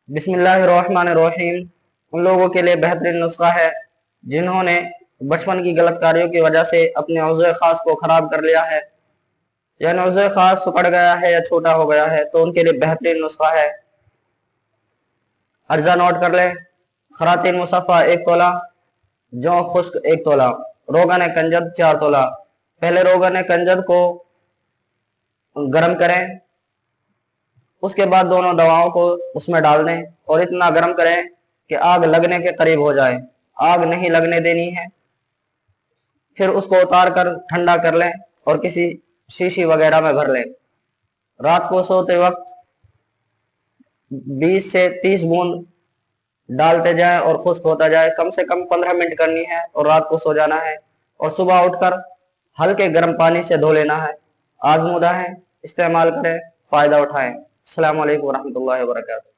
बिस्मिल्लाहिर्रहमानिर्रहीम। उन लोगों के लिए बेहतरीन नुस्खा है जिन्होंने बचपन की गलत कार्यों की वजह से अपने उज़्व खास को खराब कर लिया है, यानी उज़्व खास सुकड़ गया है या छोटा हो गया है, तो उनके लिए बेहतरीन नुस्खा है। अर्जा नोट कर ले। खरातीन मुसफ़ा 1 तोला, जौ खुश्क 1 तोला, रोगन कंजद 4 तोला। पहले रोगन कंजद को गर्म करें, उसके बाद दोनों दवाओं को उसमें डाल दें और इतना गर्म करें कि आग लगने के करीब हो जाए। आग नहीं लगने देनी है। फिर उसको उतार कर ठंडा कर लें और किसी शीशी वगैरह में भर लें। रात को सोते वक्त 20 से 30 बूंद डालते जाएं और खुश्क होता जाए। कम से कम 15 मिनट करनी है और रात को सो जाना है और सुबह उठकर हल्के गर्म पानी से धो लेना है। आजमूदा है, इस्तेमाल करें, फायदा उठाएं। अस्सलाम वालेकुम रहमतुल्लाहि व बरकातहू।